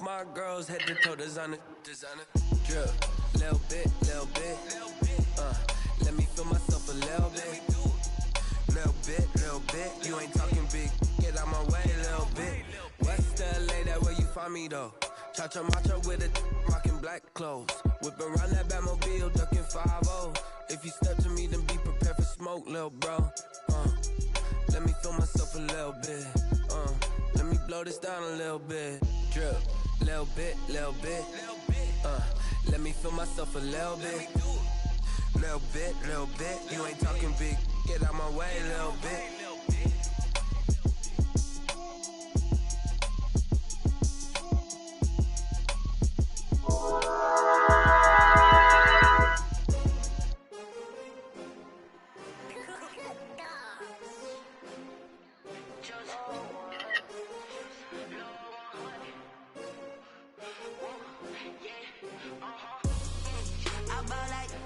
Off my girls, head to toe, designer. Drip, little bit. Let me feel myself a little bit. Little bit. You ain't talking big. Get out my way, little bit. West LA, that where you find me though. Cha-cha matcha with a rockin' black clothes. Whip around that Batmobile, ducking 5-0. If you step to me, then be prepared for smoke, little bro. Let me feel myself a little bit. Let me blow this down a little bit. Drip, little bit. Let me feel myself a little bit. Little bit. You ain't talking big. Get out my way, little bit.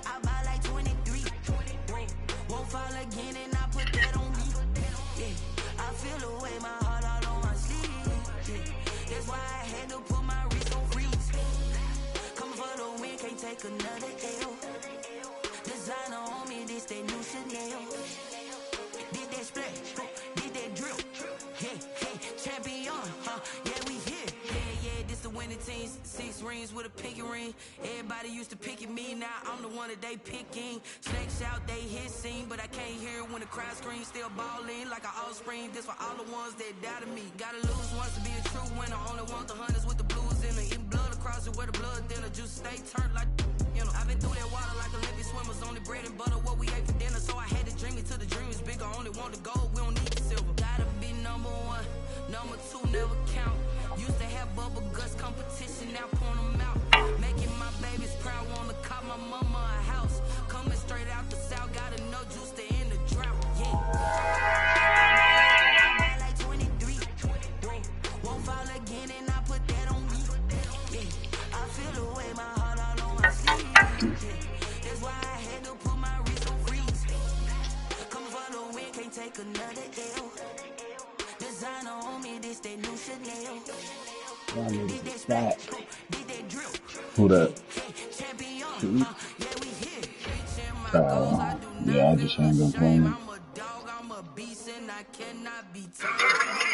I buy like 23. Won't fall again and I put that on me. Yeah, I feel away my heart all on my sleeve. Yeah, that's why I had to put my wrist on freeze. Coming for the win, can't take another L. Designer on me, this that new Chanel. Did that splash, did that drill. Yeah, champion, yeah, we here. Yeah, this the winning team. 6 rings with a pinky ring. Everybody used to pick at me, now I'm the one that they picking. Snakes out, they hit scene, but I can't hear it when the crowd screams. Still ballin' like an offspring. This for all the ones that doubted me. Gotta lose once to be a true winner. Only want the hunters with the blues in it. Eating blood across it where the blood thinner. Juice stay turned like, you know. I've been through that water like Olympic swimmers. Only bread and butter, what we ate for dinner. So I had to dream it till the dream is bigger. Only want the gold, we don't need the silver. Gotta be number 1, number 2 never count. Used to have bubble guts competition, now point them out. Making my babies proud, wanna cop my mama a house. Coming straight out the south, gotta know juice to end the drought. Yeah. I like 23. Won't fall again and I put that on me. Yeah. I feel away my heart all on my sleeve. Yeah. That's why I had to put my wrist on freeze. Coming for the win, can't take another L. Designer on me, this that new Chanel. Did that splash, did that drill. Who that? Champion, yeah, we here. Yeah, I just ain't been playing. I'm a dog, I'm a beast, and I cannot be tamed. I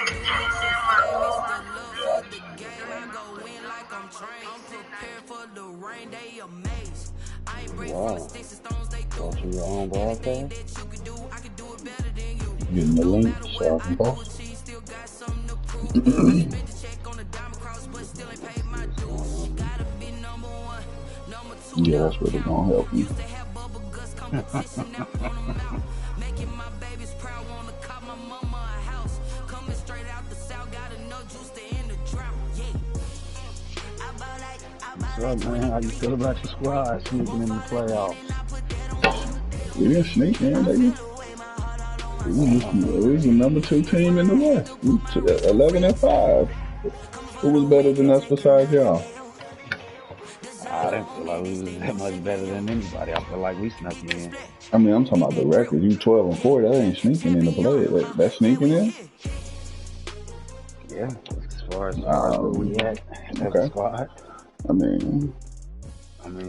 do it so famous, the love for the game. I go in like I'm trained. I'm prepared for the rain, they amazed. I ain't break from the sticks and stones they threw. Anything that you could do, I could do it better than you. Getting the link, so I can post. Still got something to prove. I spent the check on the diamond cross, but still ain't paid my dues. Gotta be number 1, number 2. Yeah, that's really gonna help you. Used to have bubble guts competition, now point them out. Making my babies proud, wanna cop my mama a house. Coming straight out the south, gotta know juice to end the drought. Yeah. I buy What's up, man? How you feel about your squad sneaking in the playoffs? We didn't sneak in, baby. We was the number 2 team in the West. 11-5. Who was better than us besides y'all? I didn't feel like we was that much better than anybody. I feel like we snuck in. I mean, I'm talking about the record. You 12-4. That ain't sneaking in the play. That's sneaking in? Yeah, as far as where we at as a squad. I mean,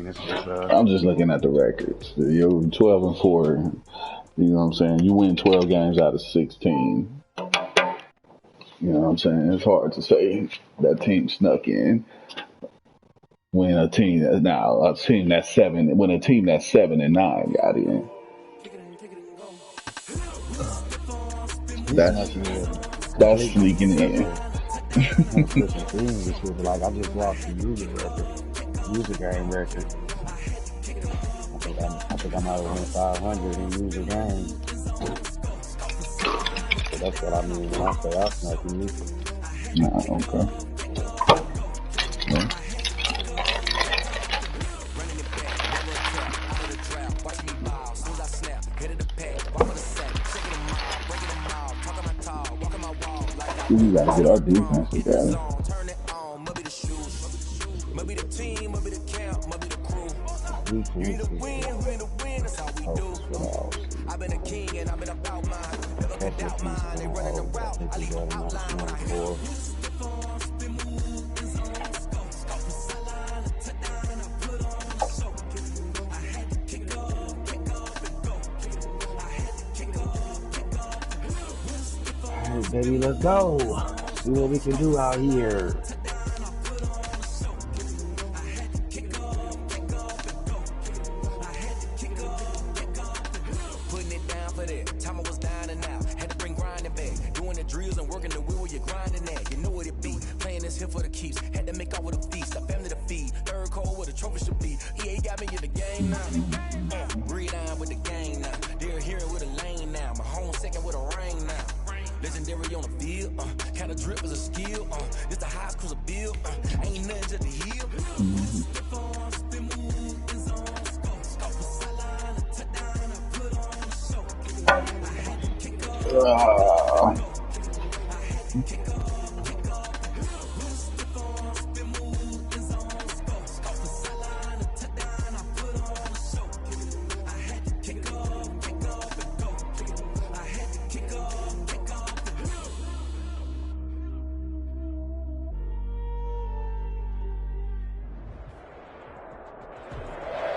it's just I'm just looking at the records. You're 12-4. You know what I'm saying? You win 12 games out of 16. You know what I'm saying? It's hard to say that team snuck in. When a team that's 7-9 got in. That's sneaking in. Like, I just lost the user game record. I think I might have won 500 in user games. So that's what I mean when I say I snuck in user. Nah, okay. Yeah. We gotta get our defense together. I've been a king and I've been about mine. Never been about mine. They running the route. I leave them out line. Baby, let's go. See what we can do out here. Putting it down for that. Time I was down and out. Had to bring grinding back. Doing the drills and working the wheel where you're grinding at. You know what it be. Playing this here for the keeps. Had to make off with a feast. A family to feed. Third cold where the trophy should be. EA got me in the game now. Breathe on with the game now. They're here with a lane now. My home second with a ring now. Legendary on the field, kind of drip is a skill, this the highest cruiser bill, ain't nothing to the heel.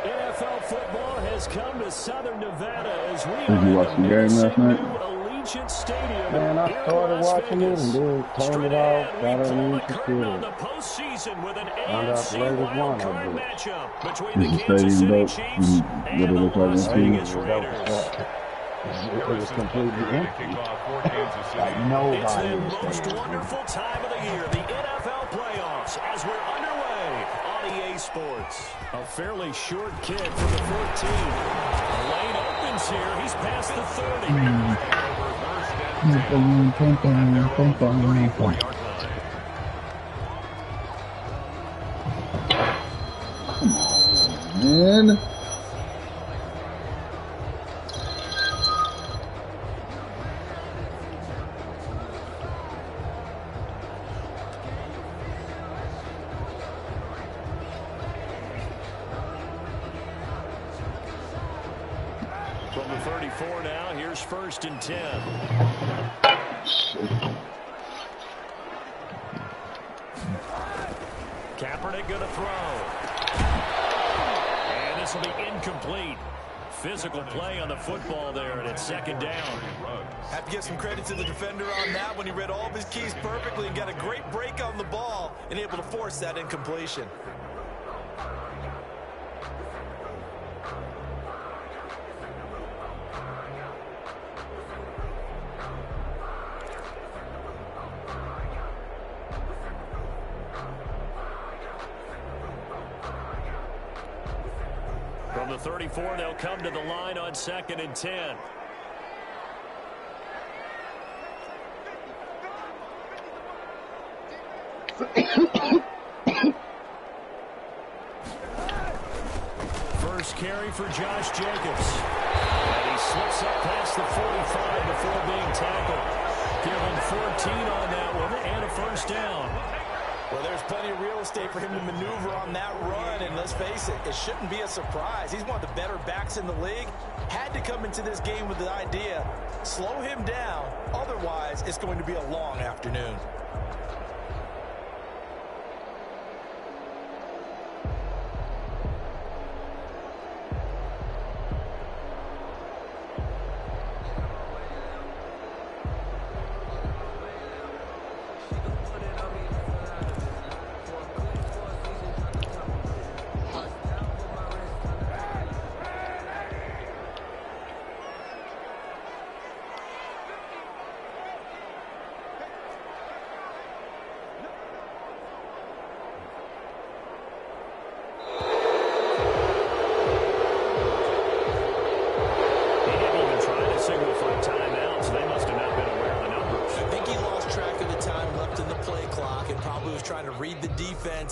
NFL football has come to Southern Nevada as we Did you watch the game last night? Allegiant Stadium. Man, I started watching it and then turned it off, got on the computer. Found out the latest one I did. Is the stadium dope? What it look like on TV? It was completely empty. Like nobody It's the was most there. wonderful time of the year, the NFL playoffs, as we're underway on EA Sports. A fairly short kick from the 14. The lane opens here. He's past the 30. Man. From the 34 now, here's 1st and 10. Kaepernick going to throw. And this will be incomplete. Physical play on the football there, and it's 2nd down. Have to give some credit to the defender on that when he read all of his keys perfectly and got a great break on the ball and able to force that incompletion. From the 34, they'll come to the line on 2nd and 10. First carry for Josh Jacobs. And he slips up past the 45 before being tackled. Give him 14 on that one and a 1st down. Well, there's plenty of real estate for him to maneuver on that run, and let's face it, it shouldn't be a surprise. He's one of the better backs in the league. Had to come into this game with the idea, slow him down, otherwise it's going to be a long afternoon.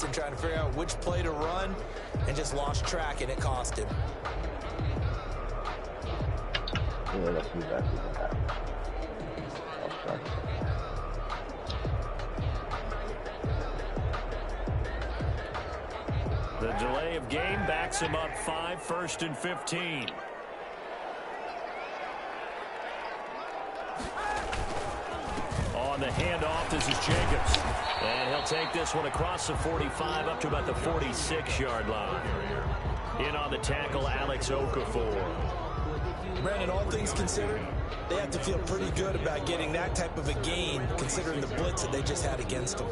And trying to figure out which play to run and just lost track, and it cost him. Yeah, let's see that. The delay of game backs him up 5, 1st and 15. On the handoff, this is Jacobs. And he'll take this one across the 45 up to about the 46-yard line. In on the tackle, Alex Okafor. Brandon, all things considered, They have to feel pretty good about getting that type of a gain, considering the blitz that they just had against them.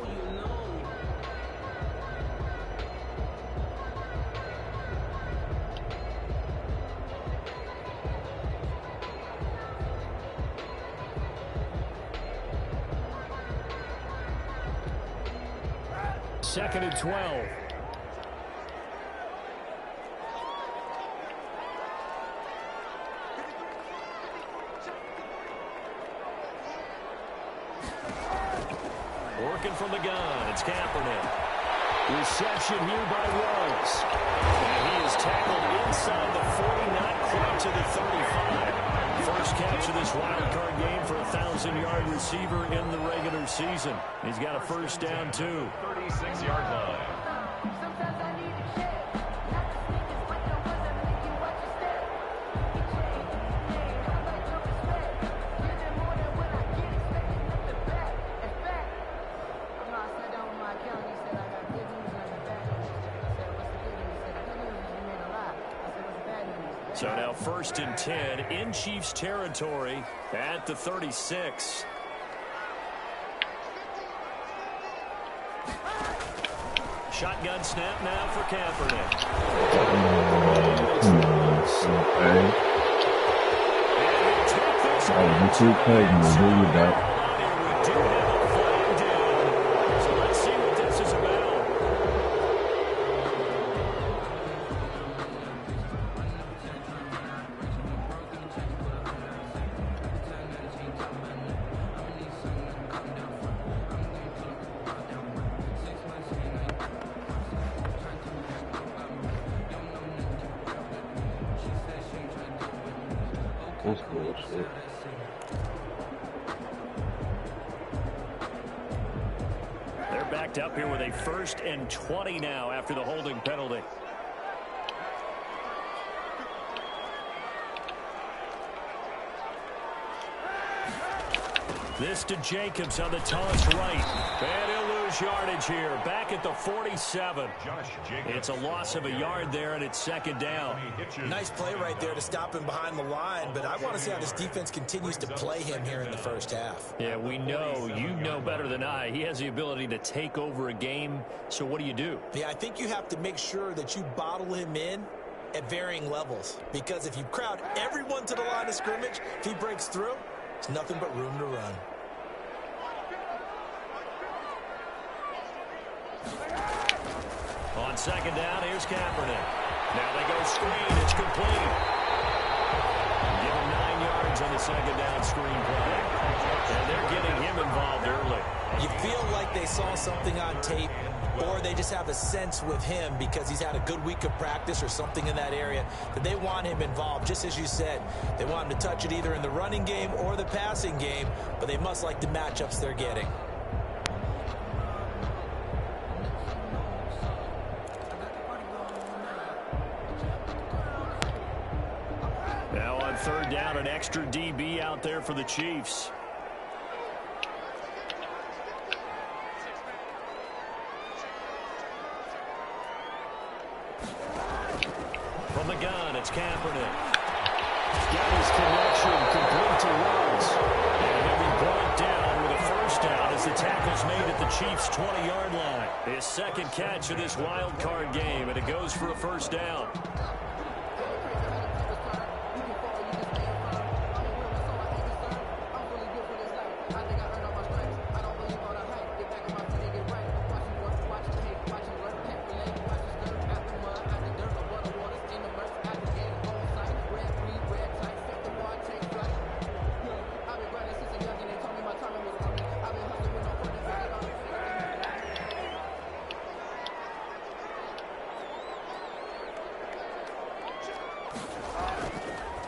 Second and 12. Working from the gun, it's Kaepernick. Reception here by Rose. And he is tackled inside the 40, not quite to the 35. First catch of this wild card game for a 1,000-yard receiver in the regular season. He's got a first down, too. 36-yard line. So now first and 10 in Chiefs territory at the 36. Shotgun snap now for Kaepernick. So let's see what this is about. That's bullshit. They're backed up here with a first and 20 now after the holding penalty. This to Jacobs on the toss right. And he'll lose yardage here. Back at the 47. It's a loss of a yard there, and it's second down. Nice play right there to stop him behind the line, but I want to see how this defense continues to play him here in the first half. Yeah, we know. You know better than I. He has the ability to take over a game, so what do you do? Yeah, I think you have to make sure that you bottle him in at varying levels, because if you crowd everyone to the line of scrimmage, if he breaks through, it's nothing but room to run. On second down, here's Kaepernick. Now they go screen. It's complete. Give him 9 yards on the second down screen play. And they're getting him involved early. You feel like they saw something on tape, or they just have a sense with him because he's had a good week of practice or something in that area that they want him involved. Just as you said, they want him to touch it either in the running game or the passing game, but they must like the matchups they're getting. Now on third down, an extra DB out there for the Chiefs. From the gun, it's Kaepernick. Got his connection complete to Rhodes. And he'll be brought down with a first down as the tackle's made at the Chiefs' 20-yard line. His second catch of this wild card game, and it goes for a first down.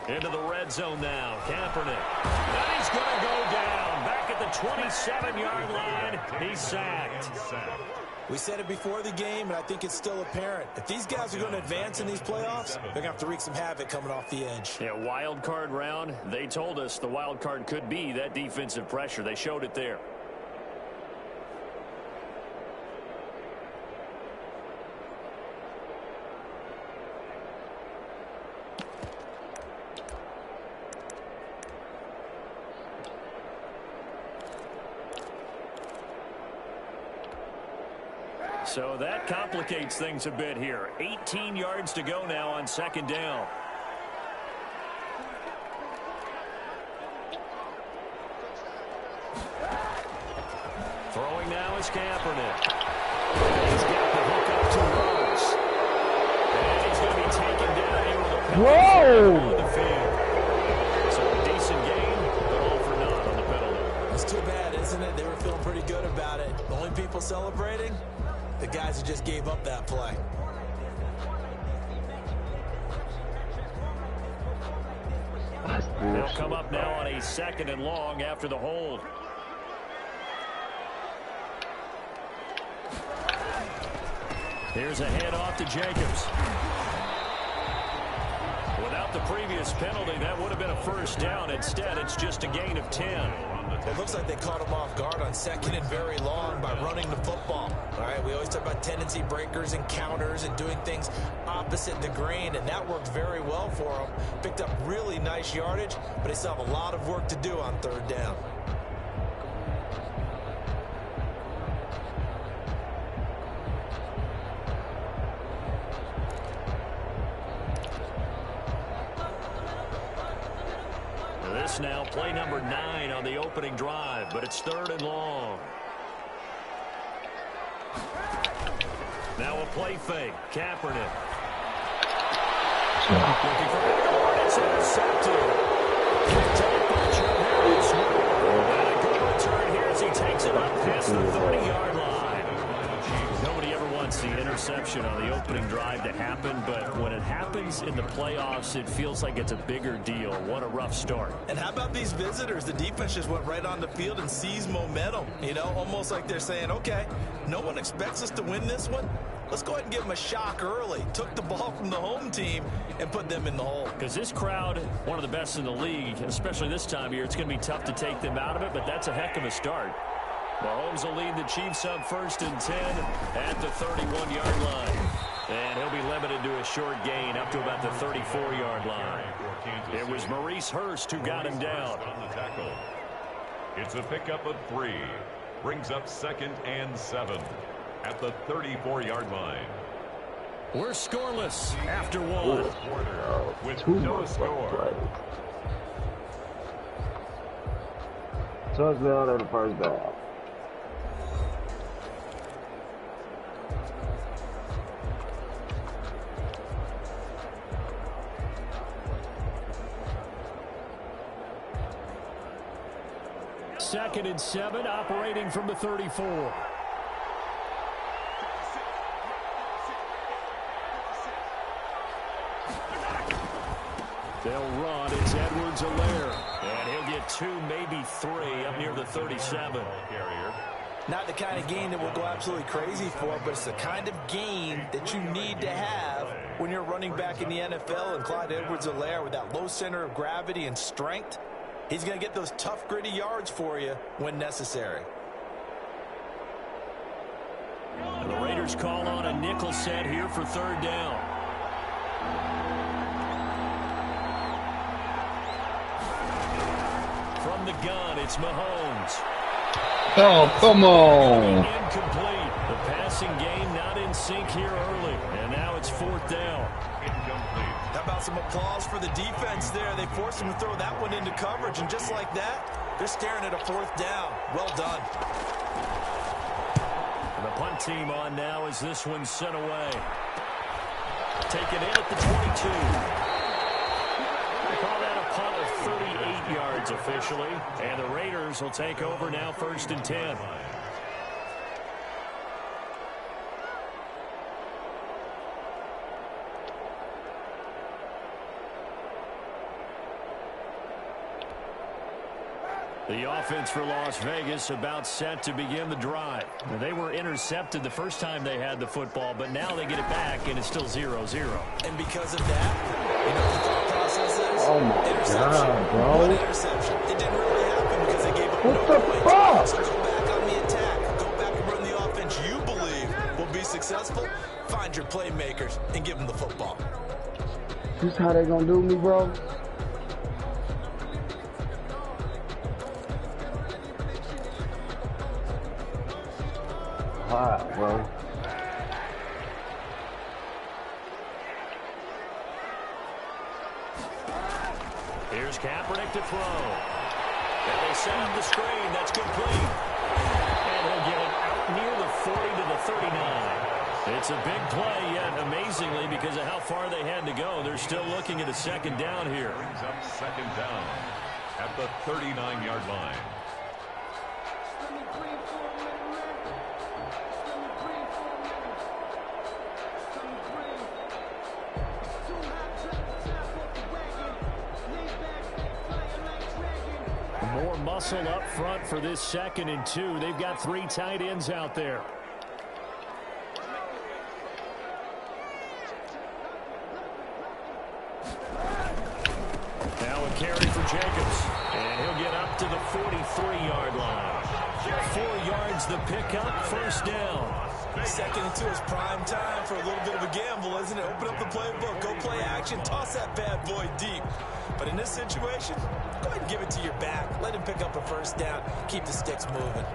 Into the red zone now. Kaepernick. And he's going to go down. Back at the 27-yard line. He's sacked. We said it before the game, and I think it's still apparent. If these guys are going to advance in these playoffs, they're going to have to wreak some havoc coming off the edge. Yeah, wild card round. They told us the wild card could be that defensive pressure. They showed it there. So that complicates things a bit here. 18 yards to go now on second down. Throwing now is Kaepernick. He's got the hook up to Rhodes. And he's going to be taken down here with a penalty on the field. So a decent game, but all for naught on the penalty. It's too bad, isn't it? They were feeling pretty good about it. The only people celebrating, the guys who just gave up that play. They'll come up now on a 2nd and long after the hold. Here's a handoff to Jacobs. Without the previous penalty, that would have been a first down. Instead, it's just a gain of 10. It looks like they caught him off guard on 2nd and very long by running the football. All right, we always talk about tendency breakers and counters and doing things opposite the grain, and that worked very well for them. Picked up really nice yardage, but they still have a lot of work to do on 3rd down. This now play number 9 on the opening drive, but it's 3rd and long. Now a play fake. Kaepernick. Looking for it's intercepted. Picked up by Jarvis. And a good return here as he takes it up past the 30-yard line. Nobody ever wants the interception on the opening drive to happen, but when it happens in the playoffs, it feels like it's a bigger deal. What a rough start. And how about these visitors? The defense just went right on the field and seized momentum. You know, almost like they're saying, okay, no one expects us to win this one. Let's go ahead and give them a shock early. Took the ball from the home team and put them in the hole. Because this crowd, one of the best in the league, especially this time of year, it's going to be tough to take them out of it, but that's a heck of a start. Mahomes will lead the Chiefs up 1st and 10 at the 31-yard line. And he'll be limited to a short gain up to about the 34-yard line. It was Maurice Hurst who got him down. It's a pickup of 3. Brings up 2nd and 7 at the 34-yard line. We're scoreless after 1. With no score. Touchdown at the first down. Second and 7, operating from the 34. They'll run. It's Edwards-Helaire. And he'll get 2, maybe 3 up near the 37. Not the kind of game that we'll go absolutely crazy for, but it's the kind of game that you need to have when you're running back in the NFL. And Clyde Edwards-Helaire, with that low center of gravity and strength, he's going to get those tough, gritty yards for you when necessary. And the Raiders call on a nickel set here for 3rd down. From the gun, it's Mahomes. Oh, come on. Incomplete. The passing game not in sync here early. And now it's 4th down. How about some applause for the defense there? They forced him to throw that one into coverage, and just like that, they're staring at a 4th down. Well done. And the punt team on now as this one's sent away. Taken in at the 22. They call that a punt of 38 yards officially, and the Raiders will take over now 1st and 10. The offense for Las Vegas about set to begin the drive. They were intercepted the first time they had the football, but now they get it back, and it's still 0-0. And because of that, you know what the thought process is? Oh, my God, bro. Interception. It didn't really happen because they gave up What no the points. fuck? So go back on the attack. Go back and run the offense you believe will be successful. Find your playmakers and give them the football. This how they gonna do me, bro? Alright, bro. Here's Kaepernick to throw. And they set up the screen. That's complete. And he'll get it out near the 40 to the 39. It's a big play, yet amazingly, because of how far they had to go, they're still looking at a second down here. Brings up second down at the 39-yard line. More muscle up front for this 2nd and 2. They've got 3 tight ends out there. Now a carry for Jacobs. And he'll get up to the 43-yard line. 4 yards the pickup, first down. 2nd and 2 is prime time for a little bit of a gamble, isn't it? Open up the playbook, go play action, toss that bad boy deep. But in this situation, go ahead and give it to your back. Let him pick up a first down. Keep the sticks moving.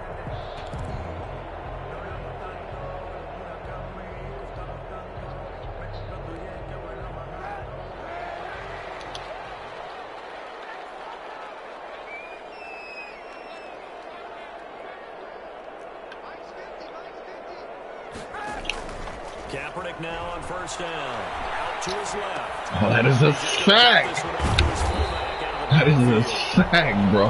Kaepernick now on first down. Out to his left. Oh, that is a sack. That is a sack, bro.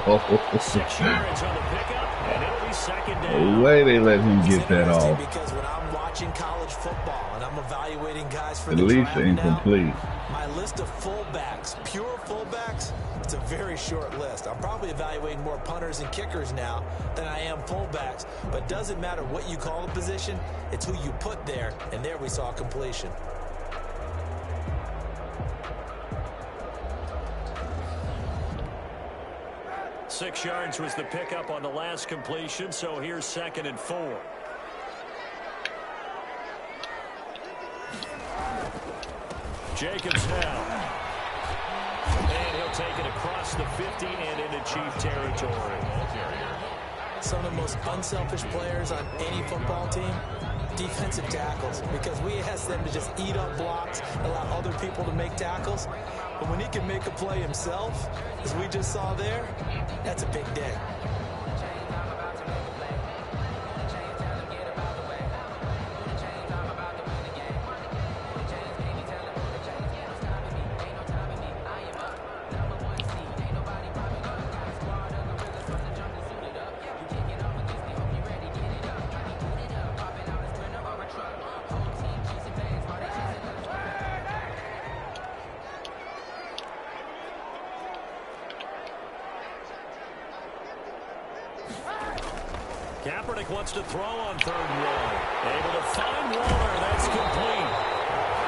6 yards on the pickup, and it'll be second down. The way they let him get that off. Because when I'm watching college football and I'm evaluating guys for At the least draft incomplete. now, my list of fullbacks, pure fullbacks, it's a very short list. I'm probably evaluating more punters and kickers now than I am fullbacks. But it doesn't matter what you call the position, it's who you put there. And there we saw completion. Six yards was the pickup on the last completion, so here's 2nd and 4. Jacobs now. And he'll take it across the 50 and into Chief territory. Some of the most unselfish players on any football team, defensive tackles, because we ask them to just eat up blocks, allow other people to make tackles. But when he can make a play himself, as we just saw there, that's a big day. Kaepernick wants to throw on 3rd and 1. Able to find Waller. That's complete.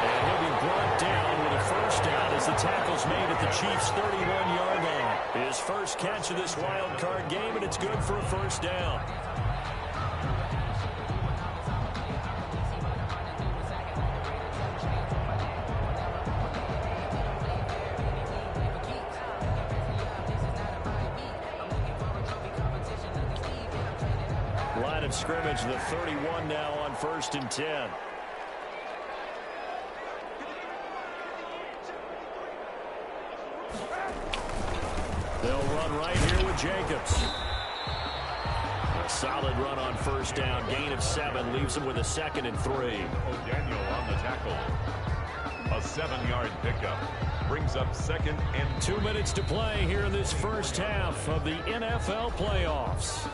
And he'll be brought down with a first down as the tackle's made at the Chiefs' 31-yard line. His first catch of this wild card game, and it's good for a first down. Line of scrimmage, the 31 now on 1st and 10. They'll run right here with Jacobs. A solid run on first down. Gain of 7 leaves him with a 2nd and 3. O'Daniel on the tackle. A 7-yard pickup. Brings up 2nd and 2 minutes to play here in this first half of the NFL playoffs.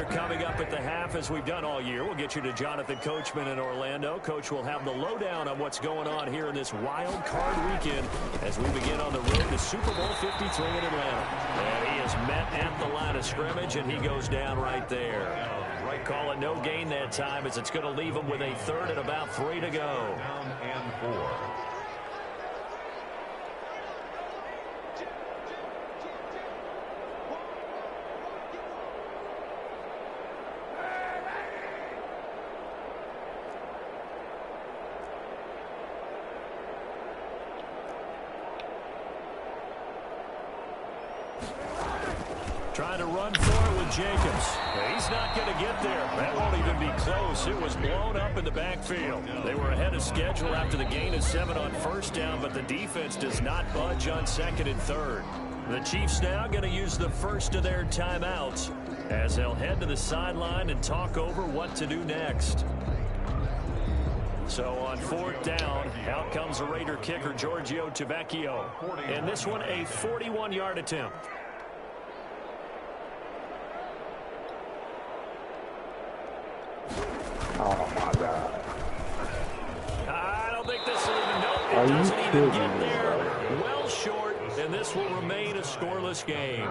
Coming up at the half, as we've done all year, we'll get you to Jonathan Coachman in Orlando. Coach will have the lowdown on what's going on here in this wild card weekend as we begin on the road to Super Bowl 53 in Atlanta. And he is met at the line of scrimmage, and he goes down right there. Call it no gain that time, as it's going to leave him with a 3rd and about 3 to go. down and 4. run for it with Jacobs. He's not going to get there. That won't even be close. It was blown up in the backfield. They were ahead of schedule after the gain of 7 on first down, but the defense does not budge on second and third. The Chiefs now going to use the first of their timeouts as they'll head to the sideline and talk over what to do next. So on 4th down, out comes the Raider kicker, Giorgio Tavecchio. And this one, a 41-yard attempt. Oh, my God. I don't think this will even, nope, it doesn't even get there. Well short, and this will remain a scoreless game.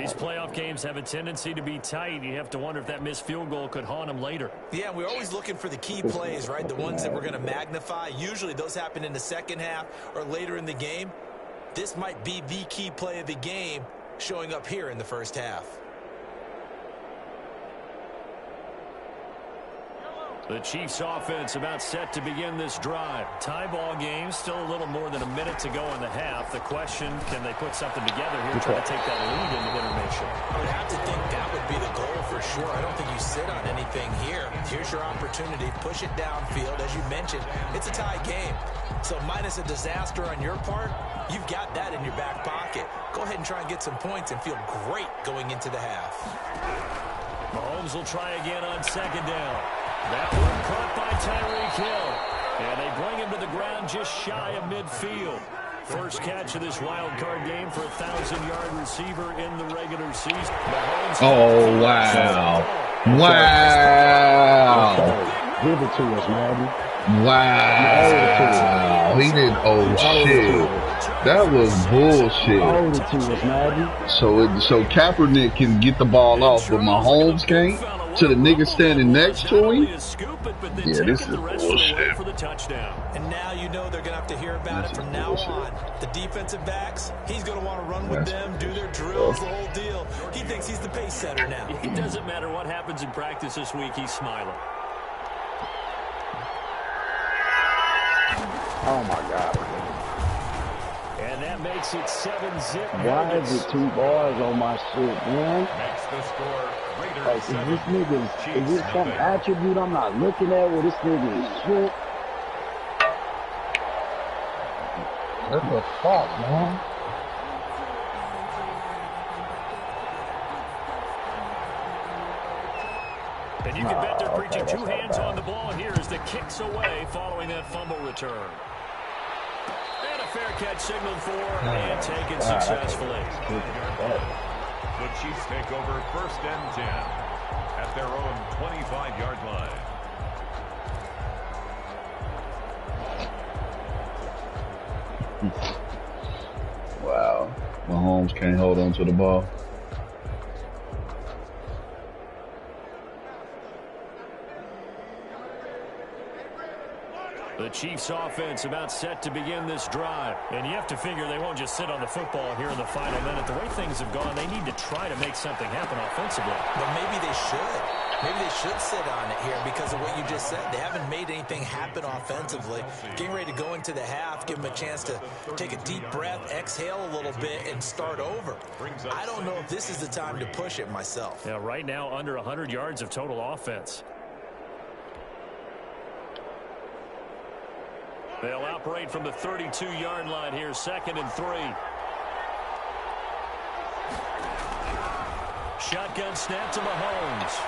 These playoff games have a tendency to be tight. You have to wonder if that missed field goal could haunt them later. Yeah, we're always looking for the key plays, right? The ones that we're going to magnify. Usually those happen in the second half or later in the game. This might be the key play of the game showing up here in the first half. The Chiefs offense about set to begin this drive. Tie ball game, still a little more than a minute to go in the half. The question, can they put something together here, try to take that lead into intermission? I would have to think that would be the goal for sure. I don't think you sit on anything here. Here's your opportunity. Push it downfield. As you mentioned, it's a tie game. So minus a disaster on your part, you've got that in your back pocket. Go ahead and try and get some points and feel great going into the half. Mahomes will try again on 2nd down. That one caught by Tyreek Hill. And they bring him to the ground just shy of midfield. First catch of this wild card game for a 1,000-yard receiver in the regular season. Mahomes wow. Wow. Give it to us, man. Wow. He did, shit. That was bullshit. So Kaepernick can get the ball off, but Mahomes can't? To the nigga standing next to him? Yeah, this is bullshit. And now you know they're going to have to hear about it from now on. The defensive backs, he's going to want to run with them, do their drills, the whole deal. He thinks he's the pace setter now. It doesn't matter what happens in practice this week, he's smiling. Oh, my God. And that makes it 7-zip. Why is it 2 bars on my shit, man? Makes the score. Like, is this nigga, is this some attribute I'm not looking at where this nigga is shit? What the fuck, man? And you can bet they're preaching 2 hands on the ball here as the kicks away following that fumble return. And a fair catch signaled for and taken successfully. The Chiefs take over 1st and 10 at their own 25-yard line. Wow. Mahomes can't hold on to the ball. The Chiefs offense about set to begin this drive. And you have to figure they won't just sit on the football here in the final minute. The way things have gone, they need to try to make something happen offensively. But maybe they should. Maybe they should sit on it here because of what you just said. They haven't made anything happen offensively. Getting ready to go into the half, give them a chance to take a deep breath, exhale a little bit, and start over. I don't know if this is the time to push it myself. Yeah, right now under 100 yards of total offense. They'll operate from the 32-yard line here, 2nd and 3. Shotgun snap to Mahomes.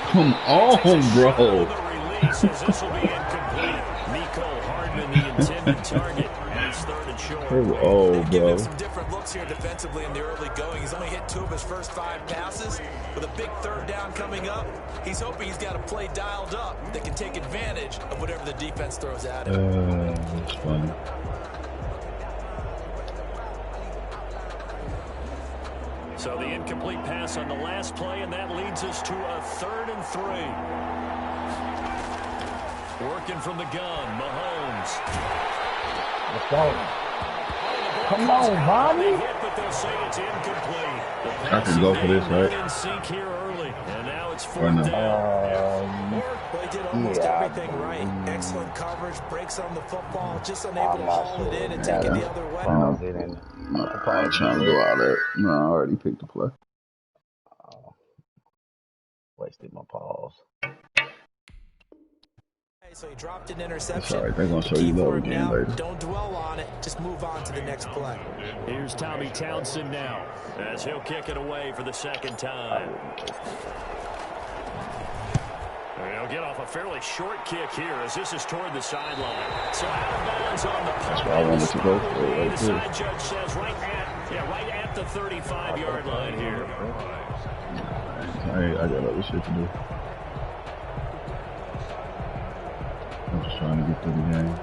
Come on, bro. The release as this will be incomplete. Mecole Hardman, the intended target, and it's 3rd and short. Oh, Give bro. him some different looks here defensively in the early going. He's only hit 2 of his first 5 passes. With a big 3rd down coming up, he's hoping he's got a play dialed up that can take advantage of whatever the defense throws at him. That's funny. So the incomplete pass on the last play, and that leads us to a 3rd and 3. Working from the gun, Mahomes. Let's go. Come on, Bobby. I can go for this, right? And now it's 4th down. Well, he did almost everything right. Excellent coverage, breaks on the football, just unable to haul it in and take it the other way. I ain't trying to go out there. No, I already picked the play. Wasted my pause. So he dropped an interception. Sorry, they're going to show you love again later. Don't dwell on it. Just move on to the next play. Here's Tommy Townsend now as he'll kick it away for the second time. He'll get off a fairly short kick here as this is toward the sideline. So out of bounds on the punt. That's why I wanted to go for it. The side judge says right at the 35-yard line here. I got other shit to do. I'm just trying to get through the game.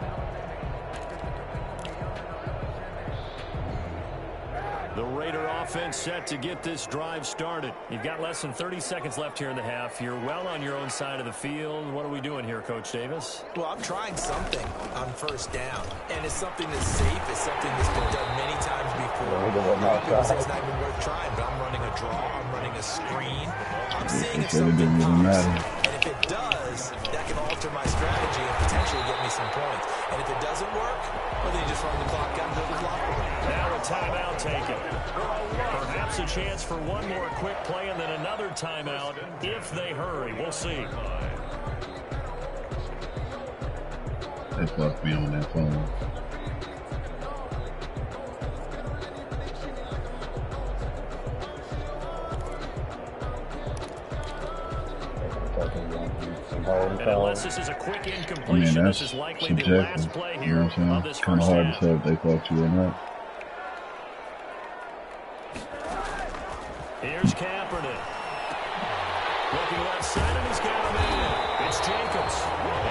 The Raider offense set to get this drive started. You've got less than 30 seconds left here in the half. You're well on your own side of the field. What are we doing here, Coach Davis? Well, I'm trying something on first down. And it's something that's safe. It's something that's been done many times before. It's not even worth trying, but I'm running a draw. I'm running a screen. I'm seeing if something pops. And if it does, that can alter my strategy and potentially get me some points. And if it doesn't work, well, then you just run the clock out and go to the locker room. Now a timeout taken. Perhaps a chance for one more quick play and then another timeout if they hurry. We'll see. They fucked me on that phone. And unless this is a quick incompletion, this is likely the last play here of this kind of hard to say if they fucked you or not. Here's Kaepernick. Looking left side, and he's got him in. It's Jacobs.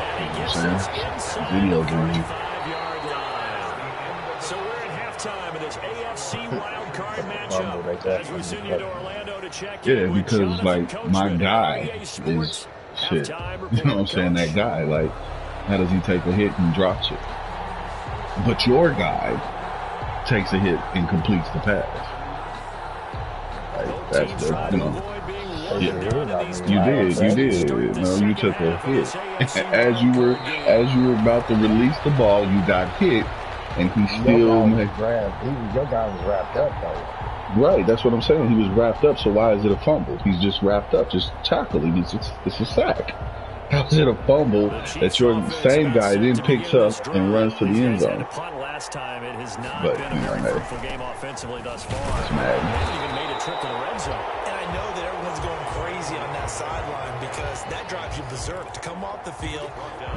And he gets this inside the 35-yard line. So we're in halftime in this AFC wildcard matchup. As we send you to Orlando to check in. Yeah, because, like, my guy is shit. You know what I'm saying? That guy, like, how does he take a hit and drops it? But your guy takes a hit and completes the pass. Like, that's the, you know. Yeah, you did. No, you took a hit. As you were about to release the ball, you got hit, and he still. Your guy was wrapped up, though. Right, that's what I'm saying. He was wrapped up, so why is it a fumble? He's just wrapped up, just tackling. It's a sack. How is it a fumble that your same guy then picks up and runs to the end zone? Last time it has not But, been a very fruitful game offensively thus far. It's mad. They haven't even made a trip to the red zone. And I know that everyone's going crazy on that sideline because that drives you berserk to come off the field,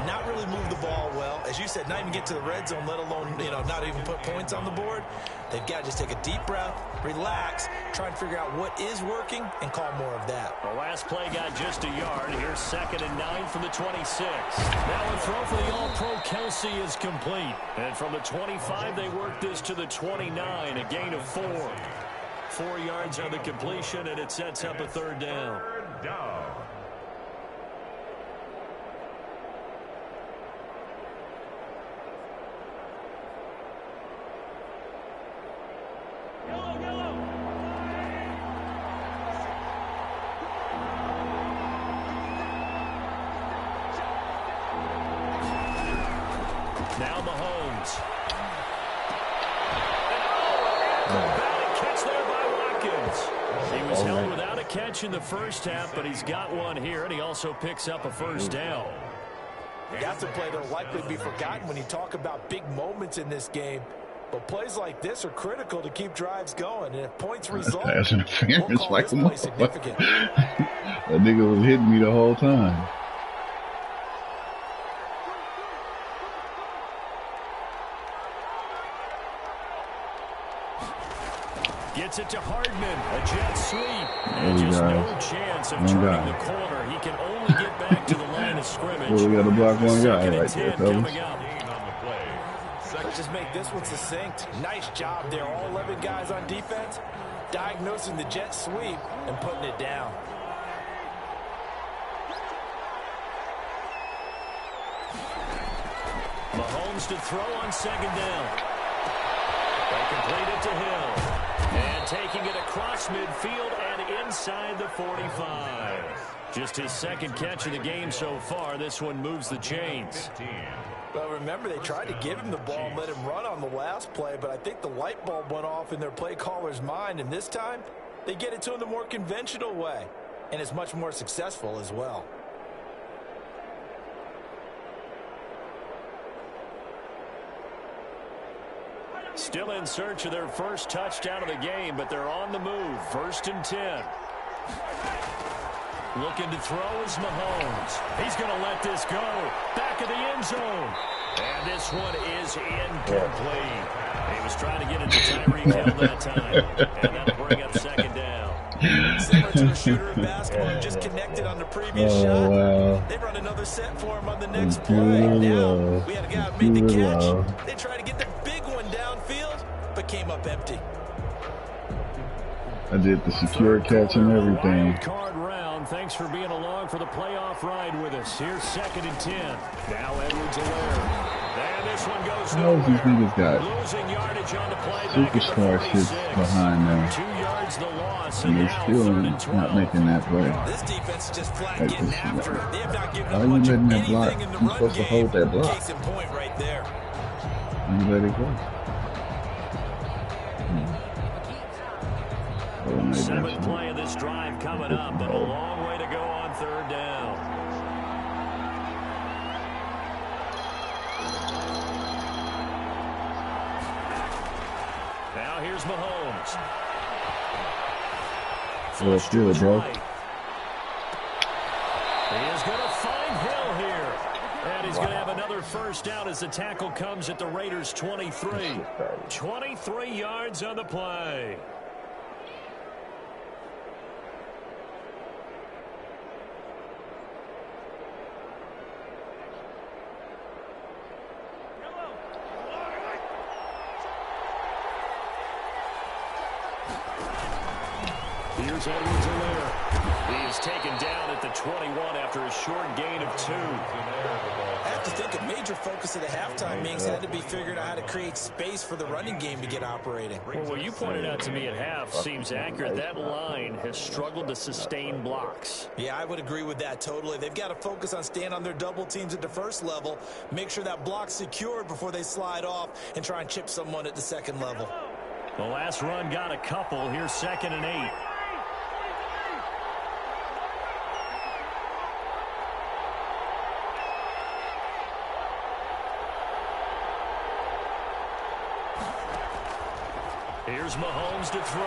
not really move the ball well. As you said, not even get to the red zone, let alone, not even put points on the board. They've got to just take a deep breath, relax, try and figure out what is working, and call more of that. The last play got just a yard. Here's 2nd and 9 from the 26. Now a throw for the All-Pro Kelsey is complete. And from the 25, they work this to the 29, a gain of 4. 4 yards on the completion, and it sets up a 3rd down. Now Mahomes. Bad catch there by Watkins. He was held without a catch in the first half, but he's got one here, and he also picks up a 1st down. That's a play that'll likely be forgotten when you talk about big moments in this game. But plays like this are critical to keep drives going. And if points result, pass interference, we'll call like this play significant. That nigga was hitting me the whole time. Gets it to Hardman, a jet sweep, and just no chance of turning the corner. He can only get back to the line of scrimmage. Well, we got to block one guy right there, fellas. Let's just make this one succinct. Nice job there, all 11 guys on defense, diagnosing the jet sweep and putting it down. Mahomes to throw on 2nd down. They complete it to Hill. And taking it across midfield and inside the 45. Just his 2nd catch of the game so far. This one moves the chains. Well, remember, they tried to give him the ball and let him run on the last play, but I think the light bulb went off in their play caller's mind, and this time, they get it to him the more conventional way. and is much more successful as well. Still in search of their first touchdown of the game, but they're on the move. 1st and 10. Looking to throw is Mahomes. He's going to let this go. Back of the end zone. And this one is incomplete. He was trying to get it to Tyreek Hill that time. And that'll bring up 2nd down. Similar to a shooter in basketball who just connected on the previous shot. Wow. They run another set for him on the next play. Now, we had a guy who made the catch. They tried to get the big one downfield, but came up empty. I did the secure catch and everything. Card round. Thanks for being along for the playoff ride with us. Here's 2nd and 10. Now Edwards-Helaire. And this one goes These niggas got losing yardage on the play. superstar shit behind them. 2 yards the loss. And they're still not making that play. This defense is just flat Like getting this, after it. They have not given how up you much letting of that block? anything in the You're run supposed to game. hold that block. Case in point right there. You let it go. Oh, 7th play of this drive coming up, but a long way to go on 3rd down. Now here's Mahomes. Let's do it, bro. He is going to find Hill here. And he's going to have another first down as the tackle comes at the Raiders' 23. 23 yards on the play. Here's Edwards-Helaire. He is taken down at the 21 after a short gain of 2. I have to think a major focus of the halftime meetings had to be figuring out how to create space for the running game to get operating. Well, what you pointed out to me at half seems accurate. That line has struggled to sustain blocks. Yeah, I would agree with that totally. They've got to focus on staying on their double teams at the first level, make sure that block's secured before they slide off, and try and chip someone at the second level. The last run got a couple. Here's 2nd and 8. Here's Mahomes to throw.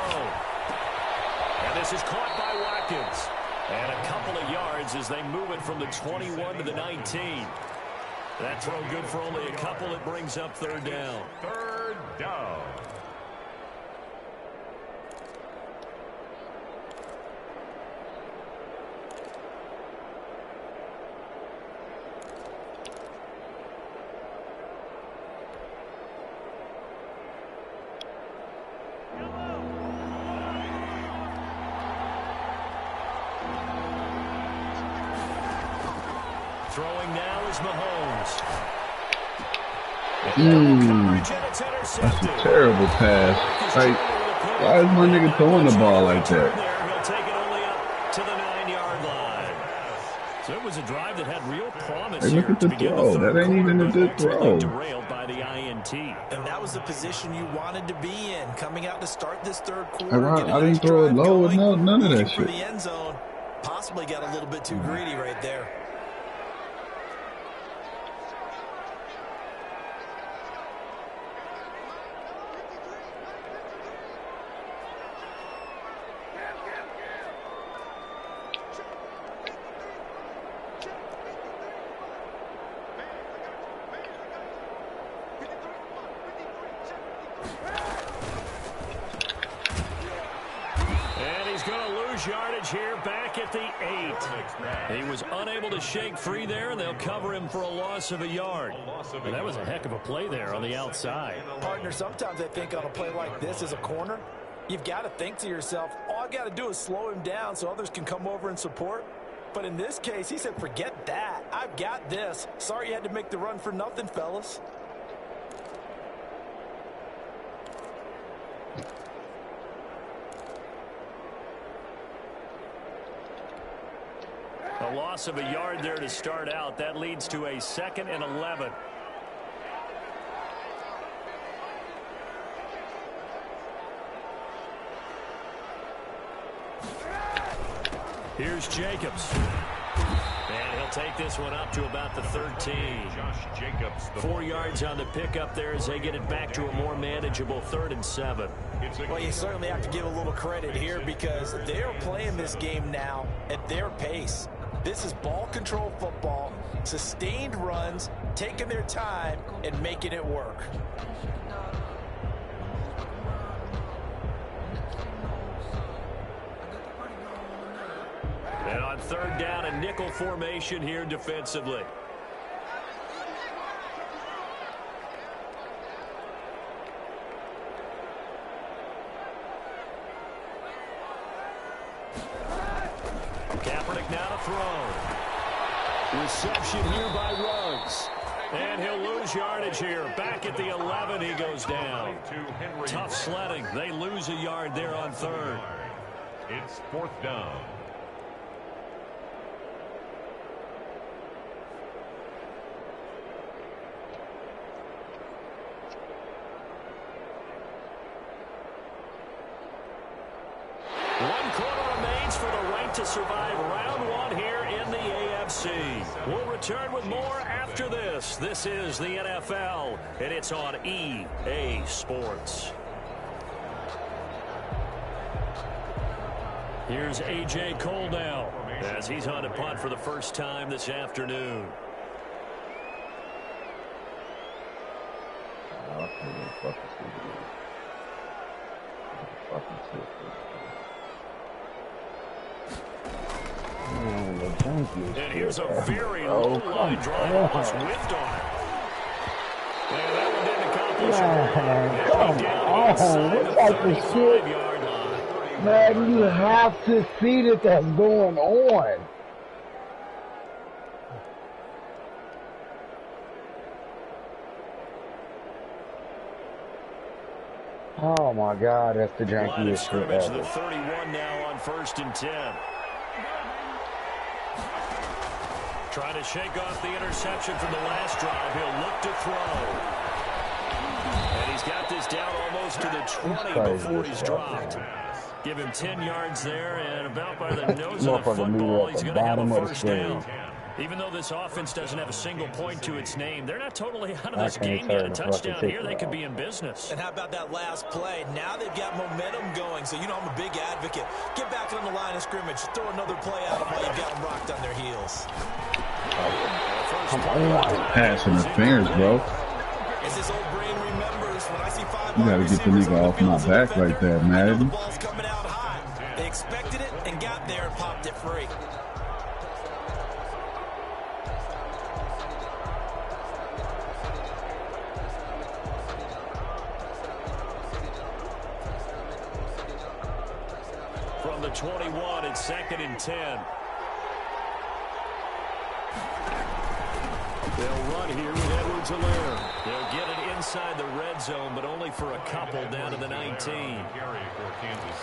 And this is caught by Watkins. And a couple of yards as they move it from the 21 to the 19. That throw good for only a couple. It brings up 3rd down. 3rd down. Throwing now is Mahomes. That's a terrible pass. Like, why is my nigga throwing the ball like that? He'll take it only up to the 9-yard line. So it was a drive that had real promise. Hey, look at the throw. That ain't even a good throw. Derailed by the INT. And that was the position you wanted to be in, coming out to start this 3rd quarter. I didn't throw it low with none of that for shit. the end zone. Possibly got a little bit too greedy right there. Yardage here back at the 8. He was unable to shake free there, and they'll cover him for a loss of a yard. And that was a heck of a play there on the outside. Partner, sometimes I think on a play like this as a corner, you've got to think to yourself, all I've got to do is slow him down so others can come over and support. But in this case, he said, forget that. I've got this. Sorry you had to make the run for nothing, fellas. A loss of a yard there to start out. That leads to a 2nd and 11. Here's Jacobs. And he'll take this one up to about the 13. Josh Jacobs. 4 yards on the pickup there as they get it back to a more manageable 3rd and 7. Well, you certainly have to give a little credit here because they're playing this game now at their pace. This is ball control football, sustained runs, taking their time, and making it work. And on 3rd down, a nickel formation here defensively. Kaepernick now to throw. Reception here by Ruggs. And he'll lose yardage here. Back at the 11, he goes down. Tough sledding. They lose a yard there on 3rd. It's 4th down. For the right to survive round 1 here in the AFC. We'll return with more after this. This is the NFL, and it's on EA Sports. Here's A.J. Cole now as he's on a punt for the first time this afternoon. And here's a very low-line drive, almost whiffed on it. And that one didn't accomplish it. What type of shit? Man, you have to see that that's going on. Oh my God, that's the jankiest shit ever. The 31 now on 1st and 10. Trying to shake off the interception from the last drive. He'll look to throw. And he's got this down almost to the 20 before he's dropped. Give him 10 yards there, and about by the nose of the football, he's going to have a 1st down. Even though this offense doesn't have a single point to its name, they're not totally out of this game yet. A touchdown here, they could be in business. And how about that last play? Now they've got momentum going, so you know I'm a big advocate. Get back on the line of scrimmage. Throw another play out of while you've got them rocked on their heels. Come on. Pass interference, bro. As his old brain remembers, when I see 5 you gotta get the nigga off my back like that, man. The ball's coming out high. They expected it and got there and popped it free. From the 21, it's 2nd and 10. They'll run here with Edwards-Helaire. They'll get it inside the red zone, but only for a couple down to the 19.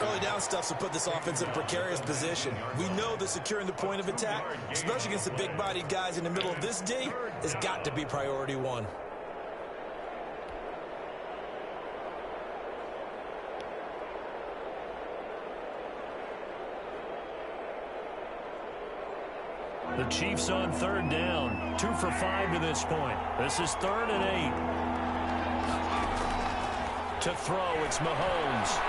Early down stuffs will put this offense in a precarious position. We know that securing the point of attack, especially against the big-bodied guys in the middle of this D, has got to be priority 1. The Chiefs on 3rd down. 2 for 5 to this point. This is 3rd and 8. To throw, it's Mahomes.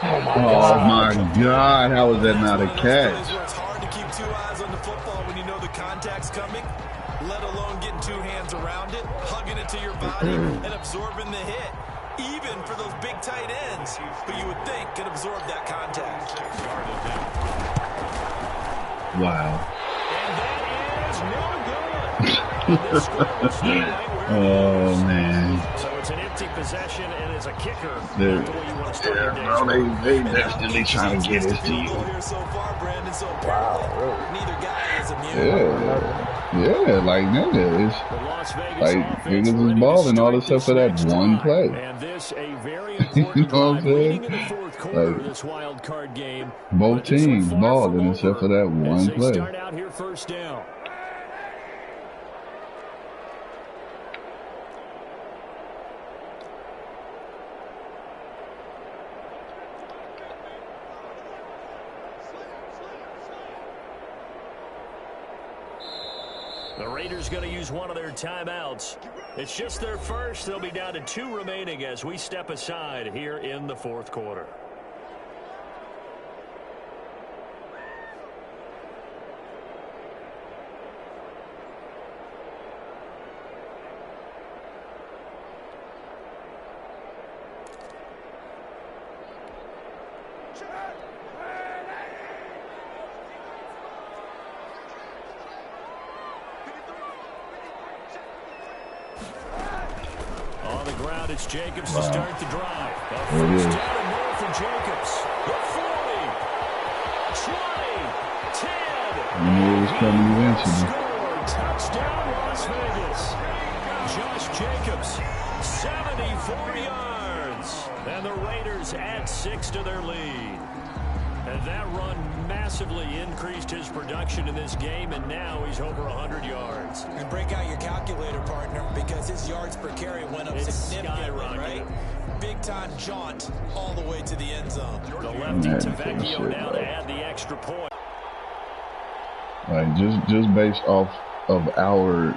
Oh my God, how was that not a catch? It's hard to keep 2 eyes on the football when you know the contact's coming, let alone getting 2 hands around it, hugging it to your body, and absorbing the hit. Even for those big tight ends, who you would think could absorb that contact. Wow. And that is no good. Oh, man. So it's an empty possession, and as a kicker, They're, not the way you want to start your day. bro, they definitely trying to get us to you. Wow, neither guy is immune. Yeah, like nigga, it's like niggas is balling all except for that one play. And this a very important drive leading in the 4th quarter of this wild card game. Both teams balling except for that one play. Start out here 1st down. The Raiders going to use one of their timeouts. It's just their first. They'll be down to 2 remaining as we step aside here in the fourth quarter. It's Jacobs to start the drive. A first down and more for Jacobs. The 40, 20, 10. You knew it was coming eventually. Touchdown, Las Vegas. Josh Jacobs, 74 yards. And the Raiders add 6 to their lead. And that run massively increased his production in this game, and now he's over 100 yards. And break out your calculator, partner, because his yards per carry went up significantly, right? Big-time jaunt all the way to the end zone. The lefty Tavecchio now to add the extra point. Like, just based off of our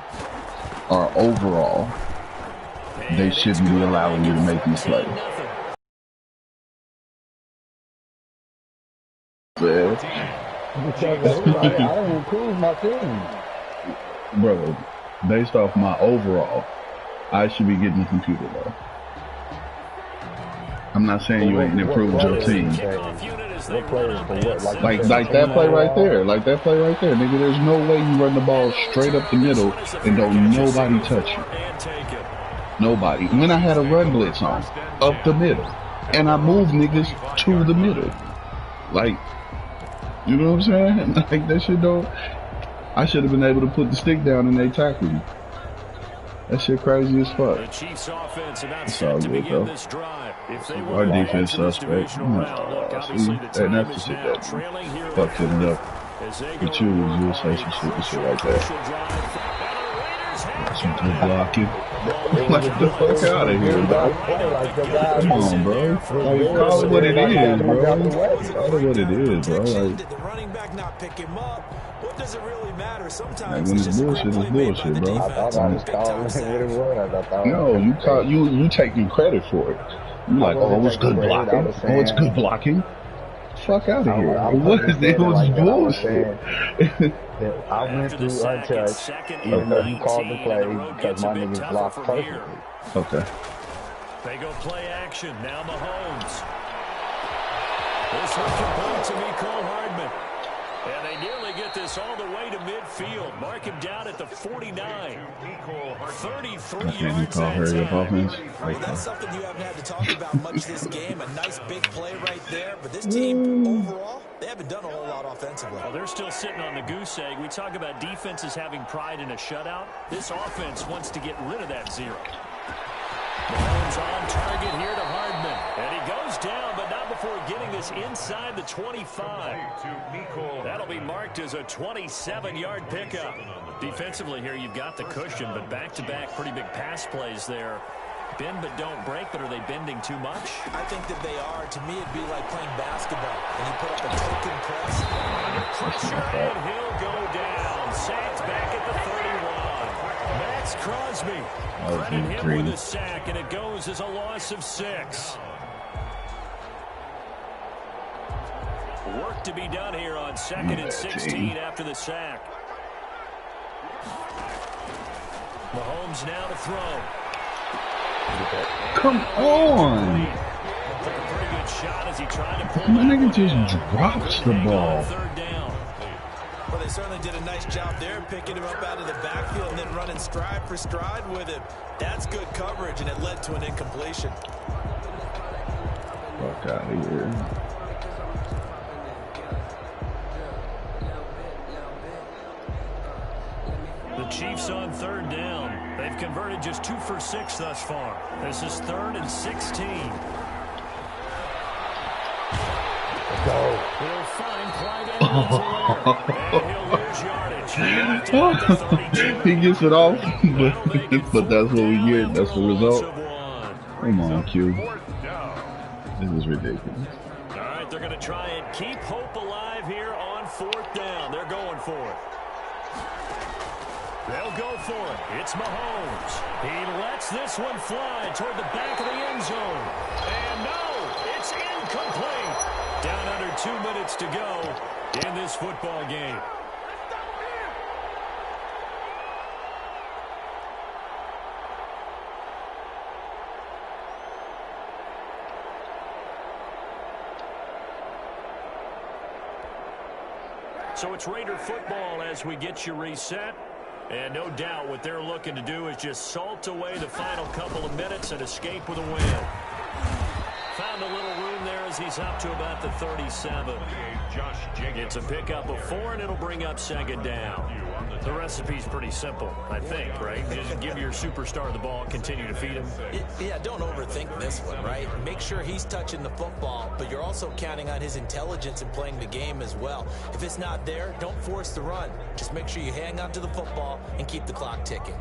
overall, they shouldn't be allowing you to make these plays. Because I don't improve my team. Brother, based off my overall, I should be getting the computer though. I'm not saying you ain't improved your team. What players for what? Like that play right there. Like that play right there. Nigga, there's no way you run the ball straight up the middle and don't nobody touch you. Nobody. When I had a run blitz on, up the middle. And I moved niggas to the middle. Like, you know what I'm saying? Like, that shit don't... I should have been able to put the stick down and they tackled me. That shit crazy as fuck. The Chiefs offense about it's all good, though. this drive. If they Our defense suspect. See, that's the shit that fucked it up. But you'll say some stupid shit like that. Some good blocking. Like, the fuck out of here, bro. Come on, bro. Like, call it what it is, bro. Call it what it is, bro. Like, the running back not pick him up. What does it really matter? Sometimes like when it's bullshit, it's bullshit, bro. I thought I was calling it what it was. No, you taking credit for it. You like, oh, it's good blocking. Oh, it's good blocking. Fuck out of here. What is it? It was bullshit. I went through untouched, even though you called the play because my niggas blocked perfectly. Okay. They go play action. Now Mahomes. This one complete to Mecole Hardman. And they nearly get this all the way to midfield. Mark him down at the 49. 33 yards that time. Well, that's something you haven't had to talk about much this game. A nice big play right there. But this team, overall, they haven't done a whole lot offensively. Well, they're still sitting on the goose egg. We talk about defenses having pride in a shutout. This offense wants to get rid of that 0. Mahomes on target here to Hardman. And he goes down, but not before getting this inside the 25. That'll be marked as a 27-yard pickup. Defensively here, you've got the cushion, but back-to-back pretty big pass plays there. Bend but don't break, but are they bending too much? I think that they are. To me, it'd be like playing basketball. And you put up a token press. Under pressure, and he'll go down. Sacked back at the 31. Max Crosby. Credit him with a sack, and it goes as a loss of 6. Work to be done here on 2nd and 16 after the sack. Mahomes now to throw. Come on. Took a pretty good shot as he tried to pull that nigga just drops the ball. Well, they certainly did a nice job there, picking him up out of the backfield and then running stride for stride with him. That's good coverage, and it led to an incompletion. Fuck out of here. The Chiefs on 3rd down. They've converted just 2 for 6 thus far. This is 3rd and 16. Go. He'll find Clyde Edwards-Helaire. And he'll lose yardage. He gets it off, but that's what we get. That's the result. Come on, Q. This is ridiculous. All right, they're going to try and keep hope alive here on 4th down. They're going for it. They'll go for it. It's Mahomes. He lets this one fly toward the back of the end zone. And no, it's incomplete. Down under 2 minutes to go in this football game. So it's Raider football as we get you reset. And no doubt what they're looking to do is just salt away the final couple of minutes and escape with a win. Found a little room there as he's up to about the 37. It's a pickup of 4, and it'll bring up second down. The recipe's pretty simple, I think, right? Just give your superstar the ball and continue to feed him. Yeah, don't overthink this one, right? Make sure he's touching the football, but you're also counting on his intelligence in playing the game as well. If it's not there, don't force the run. Just make sure you hang on to the football and keep the clock ticking.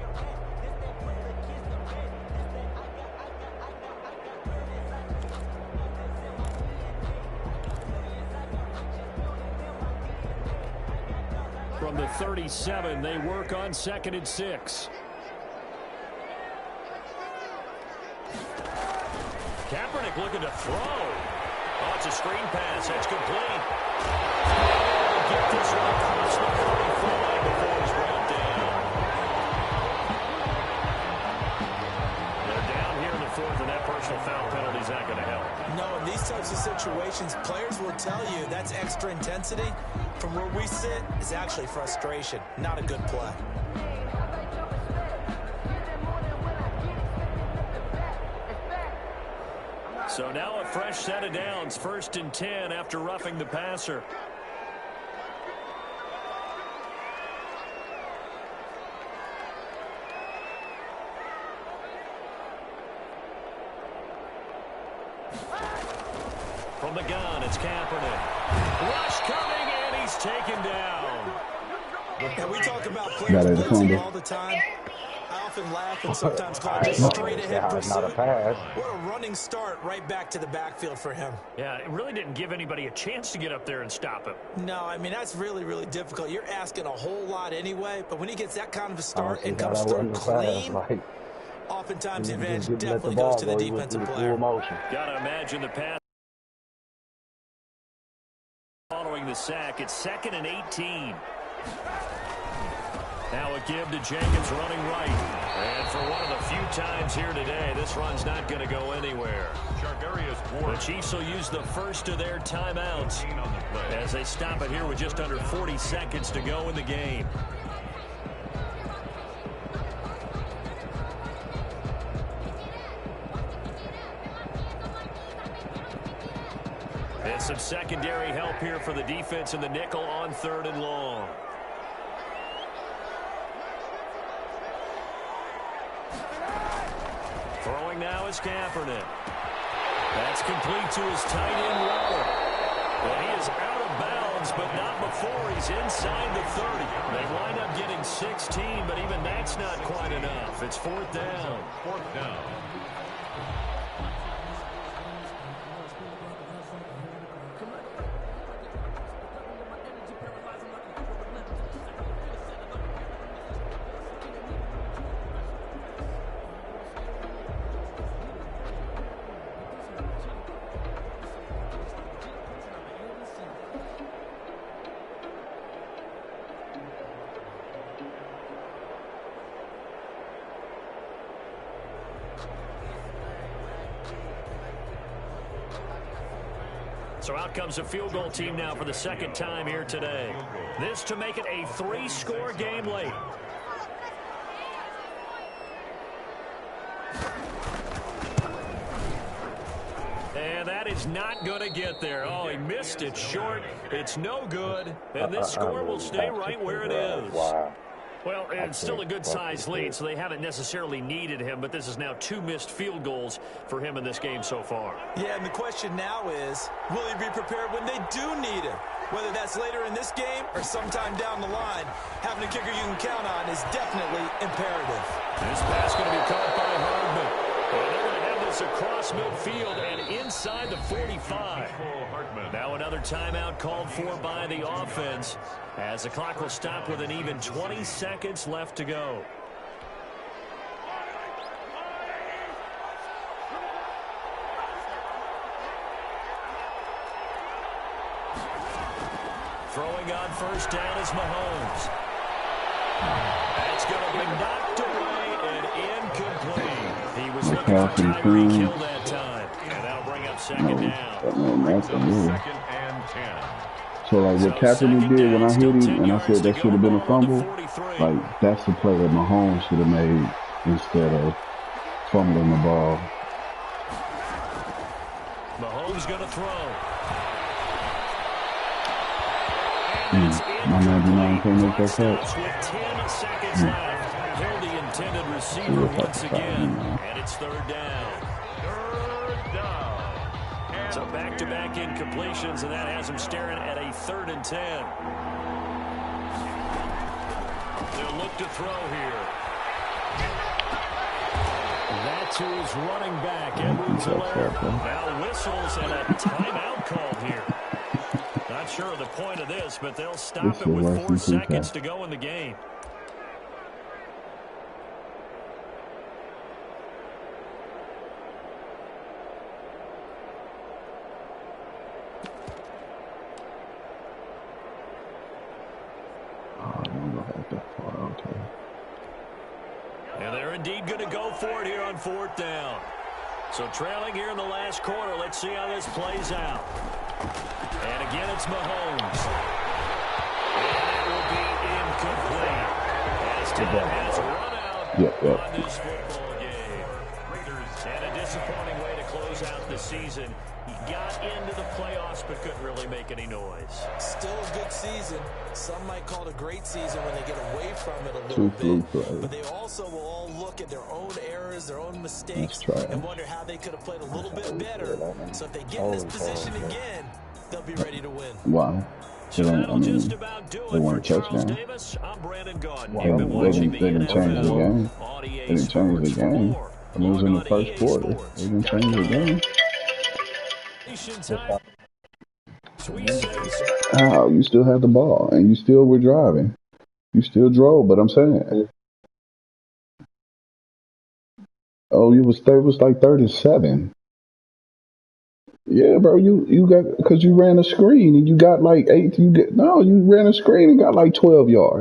From the 37, they work on 2nd and 6. Kaepernick looking to throw. Oh, it's a screen pass. That's complete. They'll get this one across the 45 before he's brought down. They're down here in the 4th, and that personal foul penalty is not going to help. No, in these types of situations, players will tell you that's extra intensity. From where we sit, is actually frustration, not a good play. So now a fresh set of downs, 1st and 10 after roughing the passer. From the gun, it's Kaepernick. Rush coming, and he's taken down. And we talk about players blitzing all the time. I often laugh and sometimes call it just straight ahead pursuit. Not a pass. What a running start right back to the backfield for him. Yeah, it really didn't give anybody a chance to get up there and stop him. No, I mean, that's really, really difficult. You're asking a whole lot anyway, but when he gets that kind of a start and comes through clean, oftentimes the advantage definitely goes to the defensive player. Got to imagine the pass following the sack. It's 2nd and 18. Now a give to Jenkins running right. And for one of the few times here today, this run's not going to go anywhere. The Chiefs will use the first of their timeouts as they stop it here with just under 40 seconds to go in the game. And some secondary help here for the defense in the nickel on 3rd and long. Throwing now is Kaepernick. That's complete to his tight end Waller. Well, he is out of bounds, but not before he's inside the 30. They wind up getting 16, but even that's not quite enough. It's 4th down. 4th down. So out comes a field goal team now for the 2nd time here today. This to make it a 3-score game late. And that is not going to get there. Oh, he missed it short. It's no good. And this score will stay right where it is. Wow. Well, it's still a good-sized lead, so they haven't necessarily needed him, but this is now 2 missed field goals for him in this game so far. Yeah, and the question now is, will he be prepared when they do need him? Whether that's later in this game or sometime down the line, having a kicker you can count on is definitely imperative. This pass going to be caught by Hardman. Well, they're going to have this across midfield and inside the 45. Now another timeout called for by the offense as the clock will stop with an even 20 seconds left to go. Throwing on first down is Mahomes. That's going to be knocked away and incomplete. He was looking for Tyreek Hill that time. And that'll bring up second down. Second and 10. So, like, what Kaepernick did when I hit him, and I said that should have been a fumble, like, that's the play that Mahomes should have made instead of fumbling the ball. Mahomes going to throw. My 99 can't make that catch. With 10 seconds left, they're the intended receiver once again, and it's third down. So back-to-back incompletions, and that has them staring at a 3rd and 10. They'll look to throw here. That's who's running back. Edwards-Helaire now whistles and a timeout called here. Not sure of the point of this, but they'll stop it with 4 seconds to go in the game. And they're indeed going to go for it here on 4th down. So trailing here in the last quarter. Let's see how this plays out. And again, it's Mahomes. And it will be incomplete. As time has run out on this football game. And a disappointing way to close out the season. He got into the playoffs but couldn't really make any noise. Still a good season. Some might call it a great season when they get away from it a little bit. But they also will all look at their own errors, their own mistakes, and wonder how they could have played a little bit better. So if they get in this position again, they'll be ready to win. Wow. So that'll just about do it for Charles Davis. I'm Brandon Gaudin. You've been watching the NFL on EA Sports 4. Losing the first quarter. They didn't change the game. How? You still had the ball, and you still were driving. You still drove, but I'm saying. Oh, it was like 37. Yeah, bro, you got, because you ran a screen and you got like 8. You ran a screen and got like 12 yards.